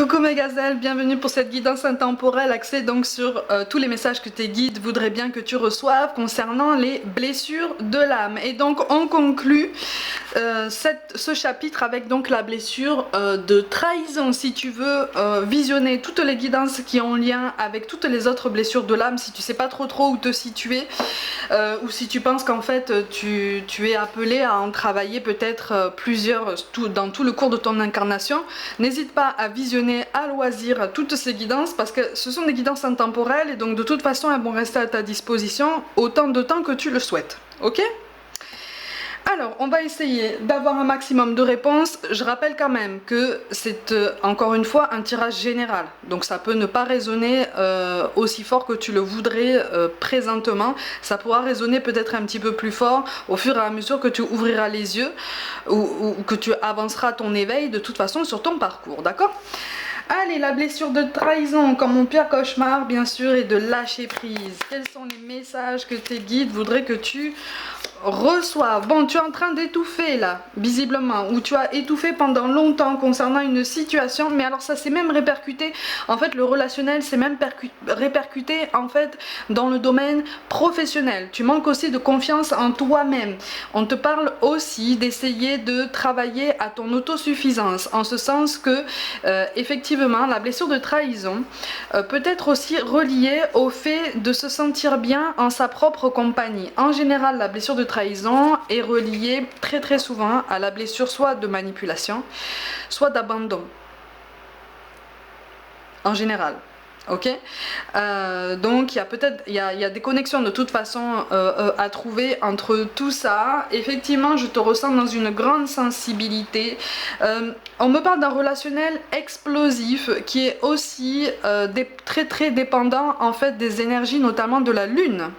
Coucou mes gazelles, bienvenue pour cette guidance intemporelle axée donc sur tous les messages que tes guides voudraient bien que tu reçoives concernant les blessures de l'âme. Et donc on conclut ce chapitre avec donc la blessure de trahison. Si tu veux visionner toutes les guidances qui ont lien avec toutes les autres blessures de l'âme, si tu sais pas trop où te situer, ou si tu penses qu'en fait tu es appelé à en travailler peut-être plusieurs dans tout le cours de ton incarnation, n'hésite pas à visionner à loisir toutes ces guidances parce que ce sont des guidances intemporelles et donc de toute façon elles vont rester à ta disposition autant de temps que tu le souhaites. Ok ? Alors, on va essayer d'avoir un maximum de réponses. Je rappelle quand même que c'est encore une fois un tirage général. Donc ça peut ne pas résonner aussi fort que tu le voudrais présentement. Ça pourra résonner peut-être un petit peu plus fort au fur et à mesure que tu ouvriras les yeux ou que tu avanceras ton éveil de toute façon sur ton parcours. D'accord ? Allez, la blessure de trahison comme mon pire cauchemar, bien sûr, et de lâcher prise. Quels sont les messages que tes guides voudraient que tu reçoives? Bon, tu es en train d'étouffer là, visiblement, ou tu as étouffé pendant longtemps concernant une situation, mais alors ça s'est même répercuté, en fait, le relationnel s'est même répercuté, en fait, dans le domaine professionnel. Tu manques aussi de confiance en toi-même. On te parle aussi d'essayer de travailler à ton autosuffisance, en ce sens que, effectivement, la blessure de trahison peut être aussi reliée au fait de se sentir bien en sa propre compagnie. En général, la blessure de trahison est reliée très souvent à la blessure soit de manipulation, soit d'abandon. En général. Ok, donc il y a des connexions de toute façon à trouver entre tout ça. Effectivement, je te ressens dans une grande sensibilité. On me parle d'un relationnel explosif qui est aussi très dépendant en fait des énergies, notamment de la lune.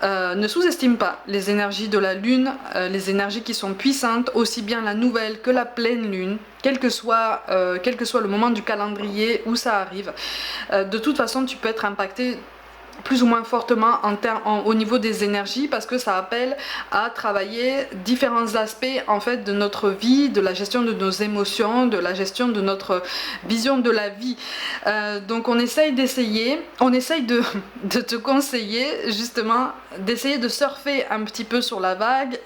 Ne sous-estime pas les énergies de la lune, les énergies qui sont puissantes, aussi bien la nouvelle que la pleine lune, quel que soit le moment du calendrier où ça arrive. De toute façon, tu peux être impacté plus ou moins fortement au niveau des énergies parce que ça appelle à travailler différents aspects en fait de notre vie, de la gestion de nos émotions, de la gestion de notre vision de la vie. Donc on essaye de te conseiller justement d'essayer de surfer un petit peu sur la vague.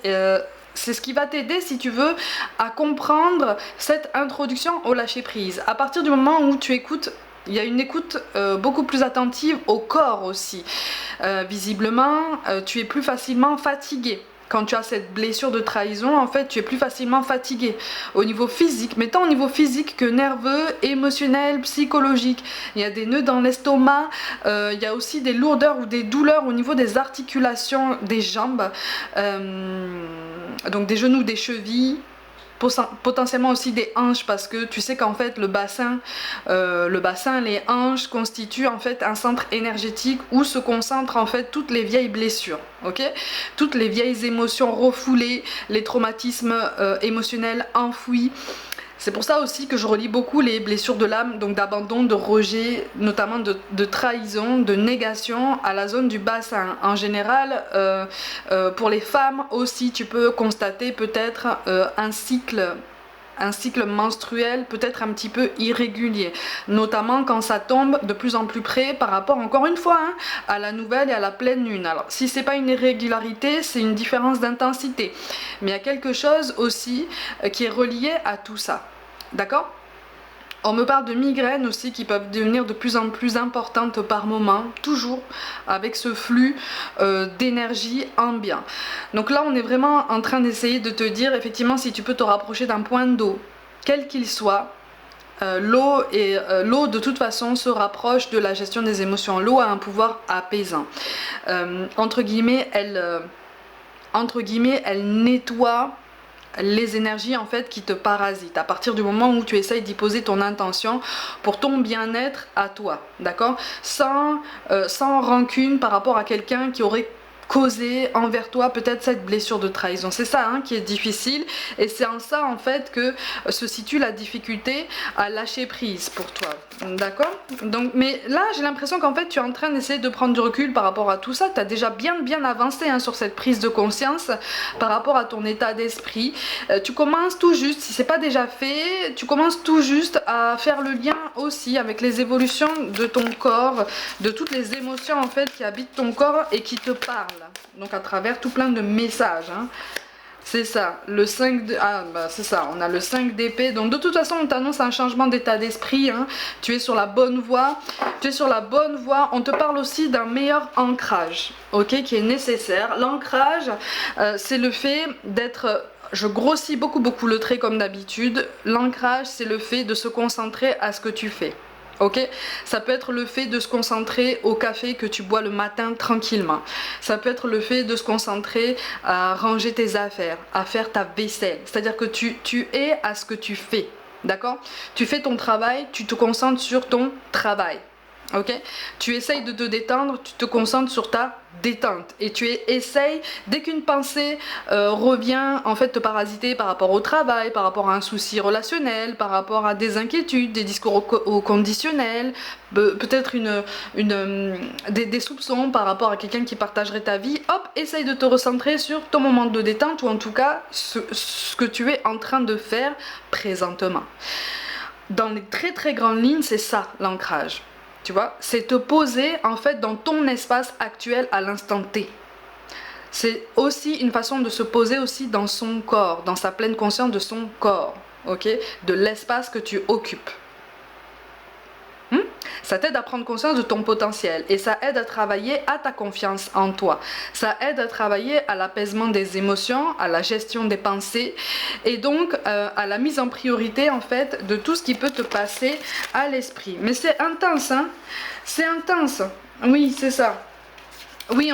C'est ce qui va t'aider, si tu veux, à comprendre cette introduction au lâcher prise. À partir du moment où tu écoutes, il y a une écoute beaucoup plus attentive au corps aussi. Visiblement, tu es plus facilement fatigué. Quand tu as cette blessure de trahison, en fait, tu es plus facilement fatigué au niveau physique, mais tant au niveau physique que nerveux, émotionnel, psychologique. Il y a des nœuds dans l'estomac, il y a aussi des lourdeurs ou des douleurs au niveau des articulations des jambes, donc des genoux, des chevilles. Potentiellement aussi des hanches parce que tu sais qu'en fait le bassin, les hanches constituent en fait un centre énergétique où se concentrent en fait toutes les vieilles blessures, ok, toutes les vieilles émotions refoulées, les traumatismes émotionnels enfouis. C'est pour ça aussi que je relie beaucoup les blessures de l'âme, donc d'abandon, de rejet, notamment de trahison, de négation à la zone du bassin. En général, pour les femmes aussi, tu peux constater peut-être un cycle menstruel peut-être un petit peu irrégulier, notamment quand ça tombe de plus en plus près par rapport encore une fois à la nouvelle et à la pleine lune. Alors si c'est pas une irrégularité, c'est une différence d'intensité, mais il y a quelque chose aussi qui est relié à tout ça, d'accord? On me parle de migraines aussi qui peuvent devenir de plus en plus importantes par moment, toujours avec ce flux d'énergie ambiant. Donc là, on est vraiment en train d'essayer de te dire effectivement si tu peux te rapprocher d'un point d'eau, quel qu'il soit. L'eau de toute façon se rapproche de la gestion des émotions. L'eau a un pouvoir apaisant. Entre guillemets, elle nettoie les énergies en fait qui te parasitent à partir du moment où tu essayes d'y poser ton intention pour ton bien-être à toi, d'accord, sans rancune par rapport à quelqu'un qui aurait causé envers toi peut-être cette blessure de trahison. C'est ça hein, qui est difficile et c'est en ça en fait que se situe la difficulté à lâcher prise pour toi. D'accord? Donc, mais là j'ai l'impression qu'en fait tu es en train d'essayer de prendre du recul par rapport à tout ça. Tu as déjà bien avancé hein, sur cette prise de conscience par rapport à ton état d'esprit. Tu commences tout juste, si c'est pas déjà fait, tu commences tout juste à faire le lien aussi avec les évolutions de ton corps, de toutes les émotions en fait qui habitent ton corps et qui te parlent. Donc à travers tout plein de messages. Hein. C'est ça, le 5 de... Ah bah c'est ça, on a le 5 d'épée. Donc de toute façon on t'annonce un changement d'état d'esprit. Hein. Tu es sur la bonne voie. Tu es sur la bonne voie. On te parle aussi d'un meilleur ancrage, ok, qui est nécessaire. L'ancrage, c'est le fait d'être... Je grossis beaucoup le trait comme d'habitude. L'ancrage, c'est le fait de se concentrer à ce que tu fais. Ok, ça peut être le fait de se concentrer au café que tu bois le matin tranquillement. Ça peut être le fait de se concentrer à ranger tes affaires, à faire ta vaisselle. C'est-à-dire que tu es à ce que tu fais. D'accord? Tu fais ton travail, tu te concentres sur ton travail. Ok, tu essayes de te détendre, tu te concentres sur ta détente et tu essayes, dès qu'une pensée revient en fait te parasiter par rapport au travail, par rapport à un souci relationnel, par rapport à des inquiétudes, des discours au conditionnel, peut-être des soupçons par rapport à quelqu'un qui partagerait ta vie, hop, essaye de te recentrer sur ton moment de détente ou en tout cas ce que tu es en train de faire présentement. Dans les très grandes lignes, c'est ça l'ancrage. Tu vois, c'est te poser en fait dans ton espace actuel à l'instant T. C'est aussi une façon de se poser aussi dans son corps, dans sa pleine conscience de son corps, ok, de l'espace que tu occupes. Ça t'aide à prendre conscience de ton potentiel et ça aide à travailler à ta confiance en toi. Ça aide à travailler à l'apaisement des émotions, à la gestion des pensées et donc à la mise en priorité en fait de tout ce qui peut te passer à l'esprit. Mais c'est intense, hein? C'est intense. Oui, c'est ça. Oui,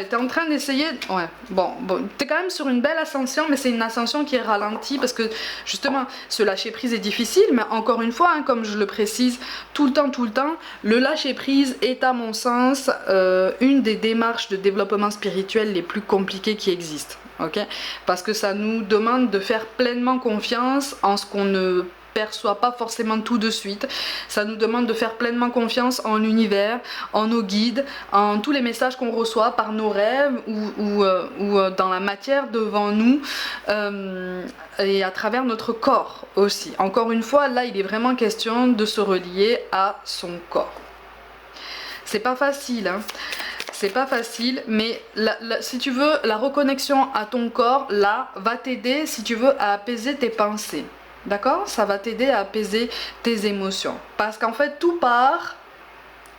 t'es en train d'essayer. Ouais, bon, t'es quand même sur une belle ascension, mais c'est une ascension qui est ralentie parce que justement, ce lâcher prise est difficile, mais encore une fois, hein, comme je le précise tout le temps, le lâcher prise est à mon sens une des démarches de développement spirituel les plus compliquées qui existent, ok? Parce que ça nous demande de faire pleinement confiance en ce qu'on ne perçoit pas forcément tout de suite. Ça nous demande de faire pleinement confiance en l'univers, en nos guides, en tous les messages qu'on reçoit par nos rêves ou dans la matière devant nous et à travers notre corps aussi. Encore une fois, là il est vraiment question de se relier à son corps. C'est pas facile, hein. C'est pas facile, mais si tu veux, la reconnexion à ton corps, là, va t'aider, si tu veux, à apaiser tes pensées. D'accord? Ça va t'aider à apaiser tes émotions. Parce qu'en fait, tout part,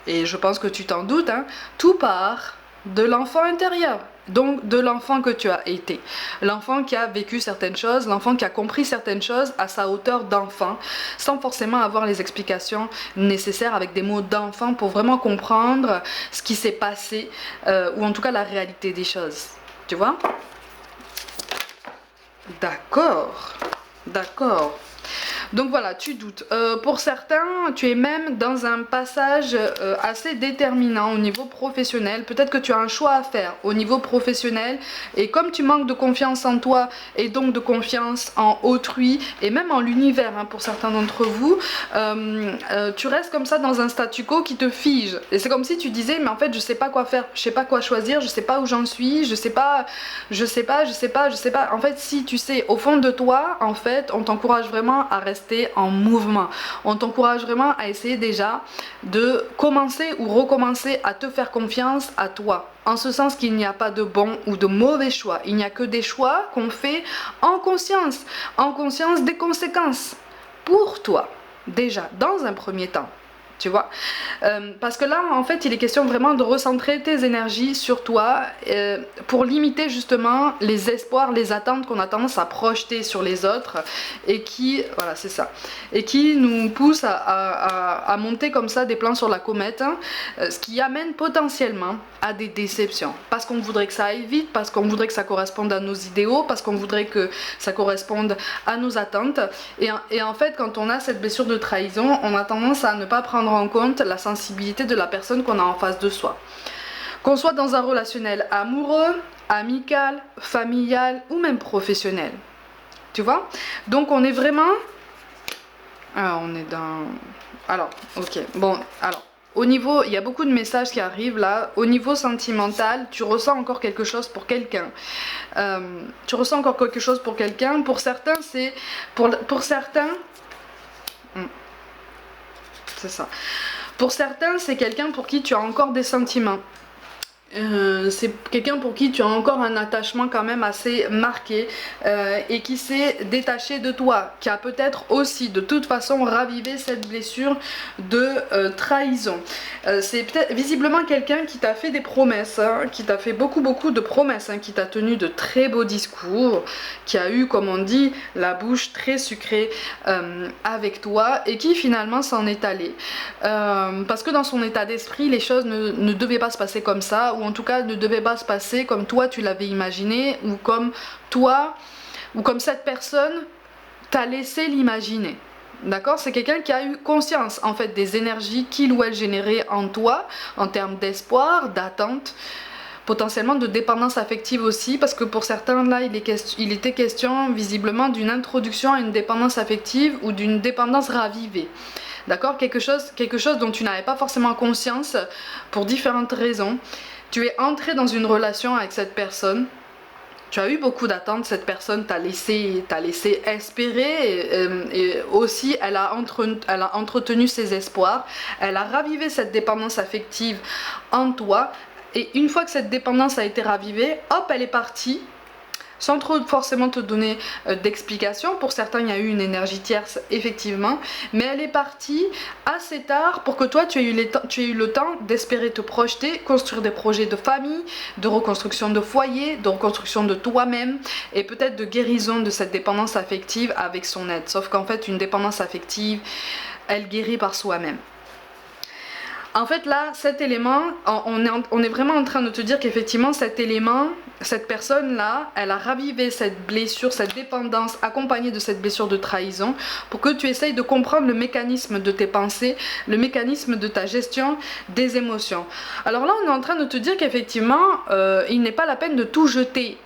et je pense que tu t'en doutes, hein, tout part de l'enfant intérieur. Donc de l'enfant que tu as été. L'enfant qui a vécu certaines choses, l'enfant qui a compris certaines choses à sa hauteur d'enfant, sans forcément avoir les explications nécessaires avec des mots d'enfant pour vraiment comprendre ce qui s'est passé, ou en tout cas la réalité des choses. Tu vois? D'accord. D'accord. Donc voilà, tu doutes. Pour certains, tu es même dans un passage assez déterminant au niveau professionnel. Peut-être que tu as un choix à faire au niveau professionnel. Et comme tu manques de confiance en toi et donc de confiance en autrui et même en l'univers, hein, pour certains d'entre vous, tu restes comme ça dans un statu quo qui te fige. Et c'est comme si tu disais, mais en fait, je sais pas quoi faire, je sais pas quoi choisir, je sais pas où j'en suis, je sais pas. En fait, si tu sais, au fond de toi, en fait, on t'encourage vraiment à rester en mouvement. On t'encourage vraiment à essayer déjà de commencer ou recommencer à te faire confiance à toi. En ce sens qu'il n'y a pas de bon ou de mauvais choix. Il n'y a que des choix qu'on fait en conscience des conséquences pour toi, déjà, dans un premier temps. Tu vois, parce que là en fait il est question vraiment de recentrer tes énergies sur toi pour limiter justement les espoirs, les attentes qu'on a tendance à projeter sur les autres et qui, voilà c'est ça, et qui nous poussent à monter comme ça des plans sur la comète, hein, ce qui amène potentiellement à des déceptions, parce qu'on voudrait que ça aille vite, parce qu'on voudrait que ça corresponde à nos idéaux, parce qu'on voudrait que ça corresponde à nos attentes et en fait quand on a cette blessure de trahison, on a tendance à ne pas prendre en compte la sensibilité de la personne qu'on a en face de soi. Qu'on soit dans un relationnel amoureux, amical, familial ou même professionnel. Tu vois? Donc on est vraiment... Ah, on est dans... Alors, ok. Bon, alors, au niveau... Il y a beaucoup de messages qui arrivent là. Au niveau sentimental, tu ressens encore quelque chose pour quelqu'un. Tu ressens encore quelque chose pour quelqu'un. Pour certains, c'est... Pour certains... C'est ça. Pour certains, c'est quelqu'un pour qui tu as encore des sentiments. C'est quelqu'un pour qui tu as encore un attachement quand même assez marqué et qui s'est détaché de toi, qui a peut-être aussi de toute façon ravivé cette blessure de trahison. C'est peut-être visiblement quelqu'un qui t'a fait des promesses, hein, qui t'a fait beaucoup de promesses, hein, qui t'a tenu de très beaux discours, qui a eu, comme on dit, la bouche très sucrée avec toi et qui finalement s'en est allé. Parce que dans son état d'esprit, les choses ne devaient pas se passer comme ça, ou en tout cas ne devait pas se passer comme toi tu l'avais imaginé, ou comme toi, ou comme cette personne t'a laissé l'imaginer. D'accord? C'est quelqu'un qui a eu conscience en fait des énergies qu'il ou elle générait en toi, en termes d'espoir, d'attente, potentiellement de dépendance affective aussi, parce que pour certains là il était question visiblement d'une introduction à une dépendance affective ou d'une dépendance ravivée. D'accord? Quelque chose dont tu n'avais pas forcément conscience pour différentes raisons. Tu es entré dans une relation avec cette personne, tu as eu beaucoup d'attentes, cette personne t'a laissé espérer et aussi elle a entretenu ses espoirs, elle a ravivé cette dépendance affective en toi et une fois que cette dépendance a été ravivée, hop, elle est partie. Sans trop forcément te donner d'explications, pour certains il y a eu une énergie tierce effectivement, mais elle est partie assez tard pour que toi tu aies eu le temps d'espérer te projeter, construire des projets de famille, de reconstruction de foyer, de reconstruction de toi-même et peut-être de guérison de cette dépendance affective avec son aide. Sauf qu'en fait une dépendance affective, elle guérit par soi-même. En fait là, cet élément, on est vraiment en train de te dire qu'effectivement cet élément, cette personne là, elle a ravivé cette blessure, cette dépendance accompagnée de cette blessure de trahison pour que tu essayes de comprendre le mécanisme de tes pensées, le mécanisme de ta gestion des émotions. Alors là on est en train de te dire qu'effectivement il n'est pas la peine de tout jeter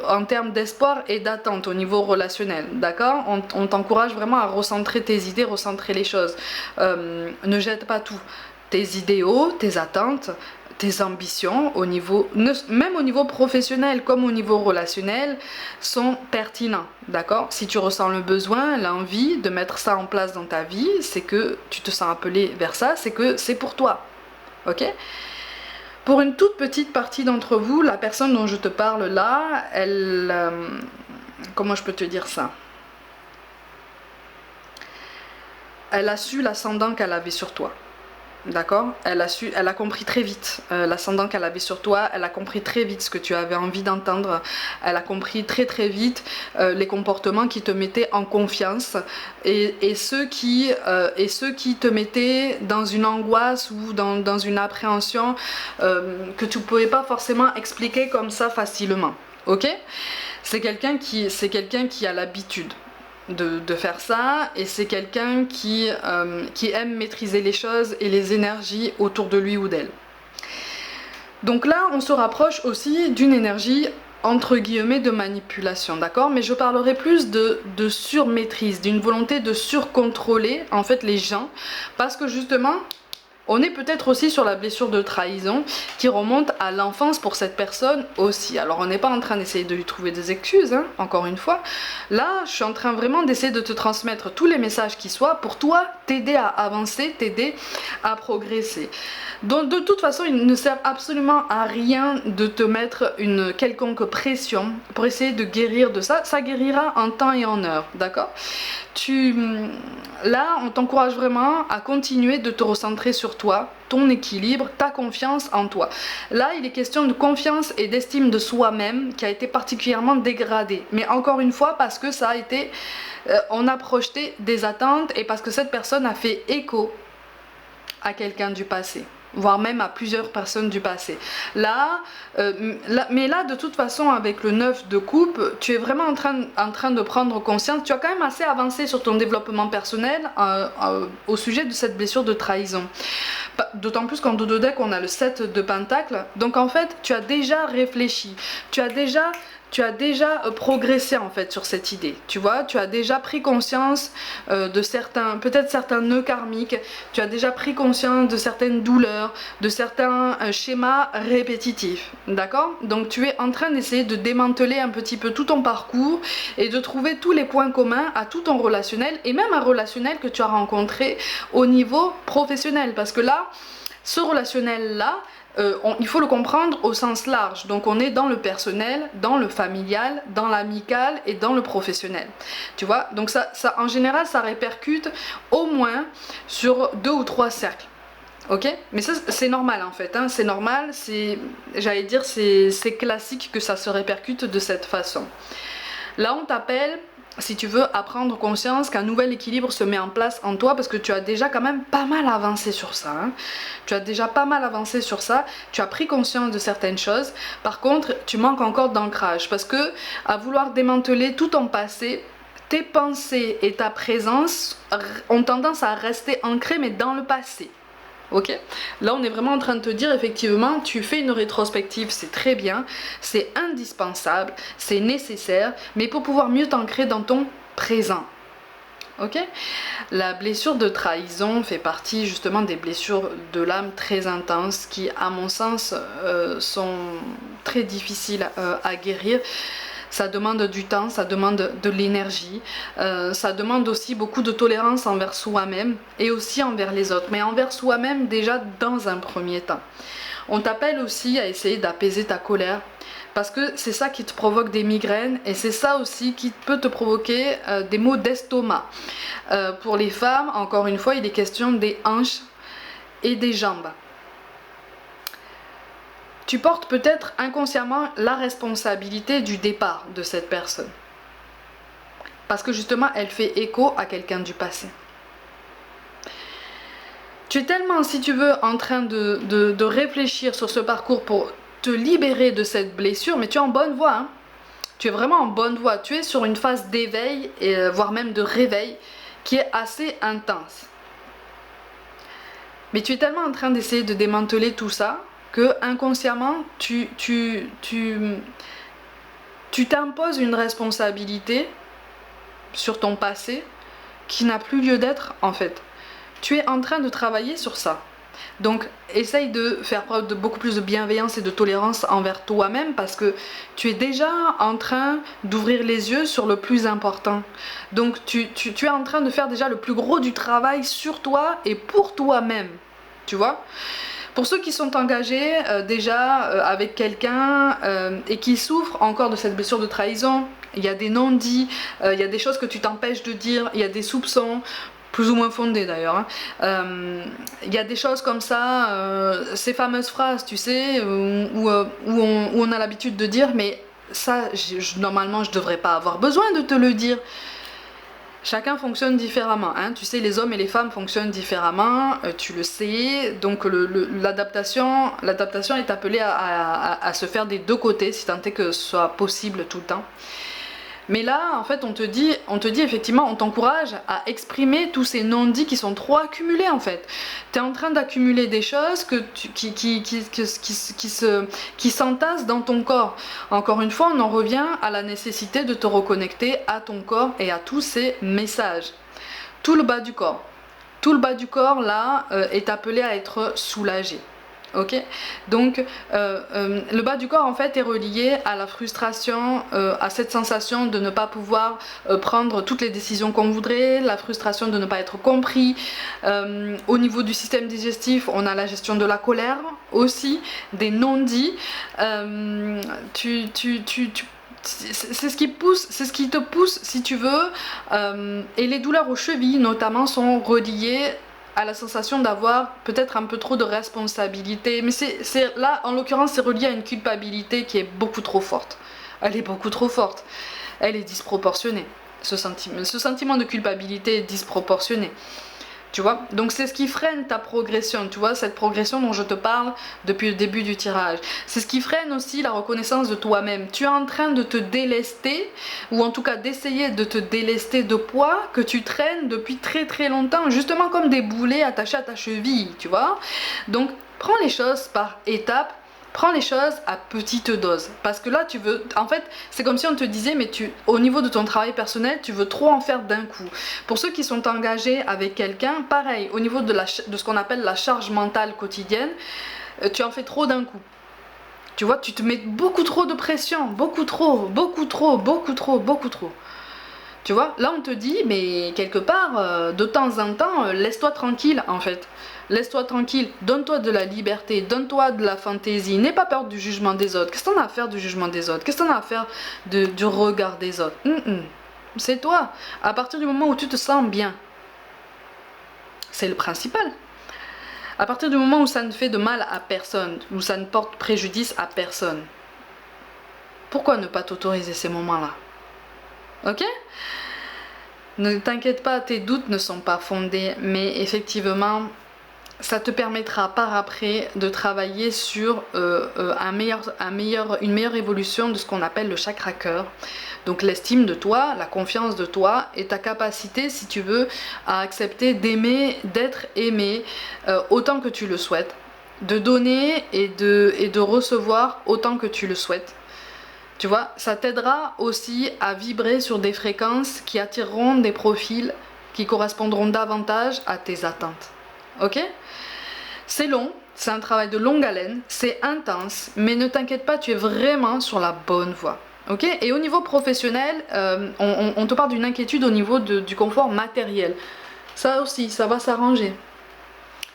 en termes d'espoir et d'attente au niveau relationnel, d'accord? On t'encourage vraiment à recentrer tes idées, recentrer les choses, ne jette pas tout. Tes idéaux, tes attentes, tes ambitions, même au niveau professionnel comme au niveau relationnel, sont pertinents, d'accord? Si tu ressens le besoin, l'envie de mettre ça en place dans ta vie, c'est que tu te sens appelé vers ça, c'est que c'est pour toi, ok? Pour une toute petite partie d'entre vous, la personne dont je te parle là, elle... comment je peux te dire ça? Elle a su l'ascendant qu'elle avait sur toi. D'accord? Elle a compris très vite l'ascendant qu'elle avait sur toi, elle a compris très vite ce que tu avais envie d'entendre, elle a compris très vite les comportements qui te mettaient en confiance et ceux qui te mettaient dans une angoisse ou dans une appréhension que tu ne pouvais pas forcément expliquer comme ça facilement. Ok? C'est quelqu'un qui a l'habitude de faire ça et c'est quelqu'un qui aime maîtriser les choses et les énergies autour de lui ou d'elle. Donc là on se rapproche aussi d'une énergie entre guillemets de manipulation, d'accord? Mais je parlerai plus de surmaîtrise, d'une volonté de surcontrôler en fait les gens parce que justement on est peut-être aussi sur la blessure de trahison qui remonte à l'enfance pour cette personne aussi. Alors on n'est pas en train d'essayer de lui trouver des excuses, hein, encore une fois. Là, je suis en train vraiment d'essayer de te transmettre tous les messages qui soient pour toi, t'aider à avancer, t'aider à progresser. Donc de toute façon, il ne sert absolument à rien de te mettre une quelconque pression pour essayer de guérir de ça. Ça guérira en temps et en heure, d'accord? Là, on t'encourage vraiment à continuer de te recentrer sur toi, ton équilibre, ta confiance en toi. Là, il est question de confiance et d'estime de soi-même qui a été particulièrement dégradée. Mais encore une fois, parce que ça a été... on a projeté des attentes et parce que cette personne a fait écho à quelqu'un du passé, voire même à plusieurs personnes du passé. Mais là, de toute façon, avec le 9 de coupe, tu es vraiment en train de prendre conscience, tu as quand même assez avancé sur ton développement personnel au sujet de cette blessure de trahison. D'autant plus qu'en dodo deck on a le 7 de pentacles, donc en fait tu as déjà réfléchi, tu as déjà progressé en fait sur cette idée, tu vois, tu as déjà pris conscience de peut-être certains nœuds karmiques, tu as déjà pris conscience de certaines douleurs, de certains schémas répétitifs, d'accord? Donc tu es en train d'essayer de démanteler un petit peu tout ton parcours et de trouver tous les points communs à tout ton relationnel et même un relationnel que tu as rencontré au niveau professionnel, parce que là, ce relationnel-là, il faut le comprendre au sens large. Donc on est dans le personnel, dans le familial, dans l'amical et dans le professionnel. Tu vois, donc ça, en général, ça répercute au moins sur 2 ou 3 cercles. Ok, mais ça c'est normal en fait, hein. C'est normal, j'allais dire c'est classique que ça se répercute de cette façon. Là on t'appelle, si tu veux, à prendre conscience qu'un nouvel équilibre se met en place en toi, parce que tu as déjà quand même pas mal avancé sur ça, hein. Tu as déjà pas mal avancé sur ça, tu as pris conscience de certaines choses. Par contre, tu manques encore d'ancrage, parce que à vouloir démanteler tout ton passé, tes pensées et ta présence ont tendance à rester ancrées mais dans le passé. Ok, là on est vraiment en train de te dire effectivement tu fais une rétrospective, c'est très bien, c'est indispensable, c'est nécessaire, mais pour pouvoir mieux t'ancrer dans ton présent. Ok, la blessure de trahison fait partie justement des blessures de l'âme très intenses qui à mon sens sont très difficiles à guérir. Ça demande du temps, ça demande de l'énergie, ça demande aussi beaucoup de tolérance envers soi-même et aussi envers les autres, mais envers soi-même déjà dans un premier temps. On t'appelle aussi à essayer d'apaiser ta colère, parce que c'est ça qui te provoque des migraines et c'est ça aussi qui peut te provoquer des maux d'estomac. Pour les femmes, encore une fois, il est question des hanches et des jambes. Tu portes peut-être inconsciemment la responsabilité du départ de cette personne. Parce que justement, elle fait écho à quelqu'un du passé. Tu es tellement, si tu veux, en train de réfléchir sur ce parcours pour te libérer de cette blessure, mais tu es en bonne voie, hein. Tu es vraiment en bonne voie. Tu es sur une phase d'éveil, voire même de réveil, qui est assez intense. Mais tu es tellement en train d'essayer de démanteler tout ça, que inconsciemment tu t'imposes une responsabilité sur ton passé qui n'a plus lieu d'être en fait. Tu es en train de travailler sur ça. Donc essaye de faire preuve de beaucoup plus de bienveillance et de tolérance envers toi-même, parce que tu es déjà en train d'ouvrir les yeux sur le plus important. Donc tu es en train de faire déjà le plus gros du travail sur toi et pour toi-même. Tu vois ? Pour ceux qui sont engagés déjà avec quelqu'un et qui souffrent encore de cette blessure de trahison, il y a des non-dits, il y a des choses que tu t'empêches de dire, il y a des soupçons, plus ou moins fondés d'ailleurs, hein. Il y a des choses comme ça, ces fameuses phrases, tu sais, où on a l'habitude de dire, mais ça, normalement, je devrais pas avoir besoin de te le dire. Chacun fonctionne différemment, hein. Tu sais, les hommes et les femmes fonctionnent différemment, tu le sais, donc l'adaptation est appelée à se faire des deux côtés, si tant est que ce soit possible tout le temps. Mais là, en fait, on te dit effectivement, on t'encourage à exprimer tous ces non-dits qui sont trop accumulés, en fait. Tu es en train d'accumuler des choses qui s'entassent dans ton corps. Encore une fois, on en revient à la nécessité de te reconnecter à ton corps et à tous ces messages. Tout le bas du corps. Tout le bas du corps, là, est appelé à être soulagé. Ok, donc le bas du corps en fait est relié à la frustration, à cette sensation de ne pas pouvoir prendre toutes les décisions qu'on voudrait, la frustration de ne pas être compris. Au niveau du système digestif, on a la gestion de la colère aussi, des non-dits. C'est ce qui te pousse si tu veux, et les douleurs aux chevilles notamment sont reliées à la sensation d'avoir peut-être un peu trop de responsabilité, mais là en l'occurrence c'est relié à une culpabilité qui est beaucoup trop forte. Elle est beaucoup trop forte, elle est disproportionnée. Ce sentiment de culpabilité est disproportionné. Tu vois, donc c'est ce qui freine ta progression, tu vois, cette progression dont je te parle depuis le début du tirage. C'est ce qui freine aussi la reconnaissance de toi-même. Tu es en train de te délester, ou en tout cas d'essayer de te délester de poids que tu traînes depuis très très longtemps, justement comme des boulets attachés à ta cheville, tu vois. Donc prends les choses par étapes. Prends les choses à petite dose, parce que là tu veux, en fait c'est comme si on te disait mais au niveau de ton travail personnel tu veux trop en faire d'un coup. Pour ceux qui sont engagés avec quelqu'un, pareil, au niveau de ce qu'on appelle la charge mentale quotidienne, tu en fais trop d'un coup. Tu vois, tu te mets beaucoup trop de pression, beaucoup trop. Tu vois, là on te dit, mais quelque part, de temps en temps, laisse-toi tranquille en fait. Laisse-toi tranquille, donne-toi de la liberté, donne-toi de la fantaisie, n'aie pas peur du jugement des autres. Qu'est-ce que t'en as à faire du jugement des autres? Qu'est-ce que t'en as à faire du regard des autres? C'est toi, à partir du moment où tu te sens bien. C'est le principal. À partir du moment où ça ne fait de mal à personne, où ça ne porte préjudice à personne, pourquoi ne pas t'autoriser ces moments-là? Ok? Ne t'inquiète pas, tes doutes ne sont pas fondés, mais effectivement, ça te permettra par après de travailler sur une meilleure évolution de ce qu'on appelle le chakra cœur. Donc l'estime de toi, la confiance de toi et ta capacité, si tu veux, à accepter d'aimer, d'être aimé autant que tu le souhaites, de donner et de recevoir autant que tu le souhaites. Tu vois, ça t'aidera aussi à vibrer sur des fréquences qui attireront des profils qui correspondront davantage à tes attentes. Ok? C'est long, c'est un travail de longue haleine, c'est intense, mais ne t'inquiète pas, tu es vraiment sur la bonne voie. Ok? Et au niveau professionnel, on te parle d'une inquiétude au niveau du confort matériel. Ça aussi, ça va s'arranger.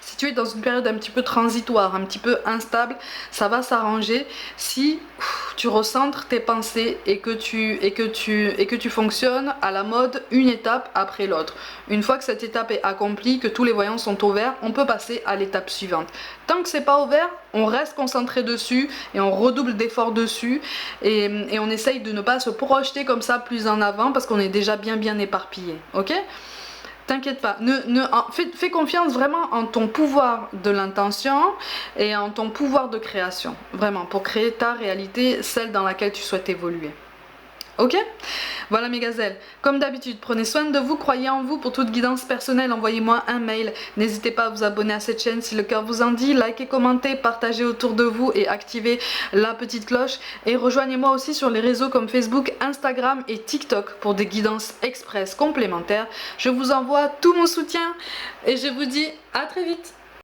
Si tu es dans une période un petit peu transitoire, un petit peu instable, ça va s'arranger si tu recentres tes pensées et que tu fonctionnes à la mode une étape après l'autre. Une fois que cette étape est accomplie, que tous les voyants sont ouverts, on peut passer à l'étape suivante. Tant que c'est pas ouvert, on reste concentré dessus et on redouble d'efforts dessus et on essaye de ne pas se projeter comme ça plus en avant parce qu'on est déjà bien éparpillé. Ok? T'inquiète pas, fais confiance vraiment en ton pouvoir de l'intention et en ton pouvoir de création, vraiment, pour créer ta réalité, celle dans laquelle tu souhaites évoluer. Ok? Voilà mes gazelles, comme d'habitude, prenez soin de vous, croyez en vous. Pour toute guidance personnelle, envoyez-moi un mail. N'hésitez pas à vous abonner à cette chaîne si le cœur vous en dit, likez, commentez, partagez autour de vous et activez la petite cloche. Et rejoignez-moi aussi sur les réseaux comme Facebook, Instagram et TikTok pour des guidances express complémentaires. Je vous envoie tout mon soutien et je vous dis à très vite.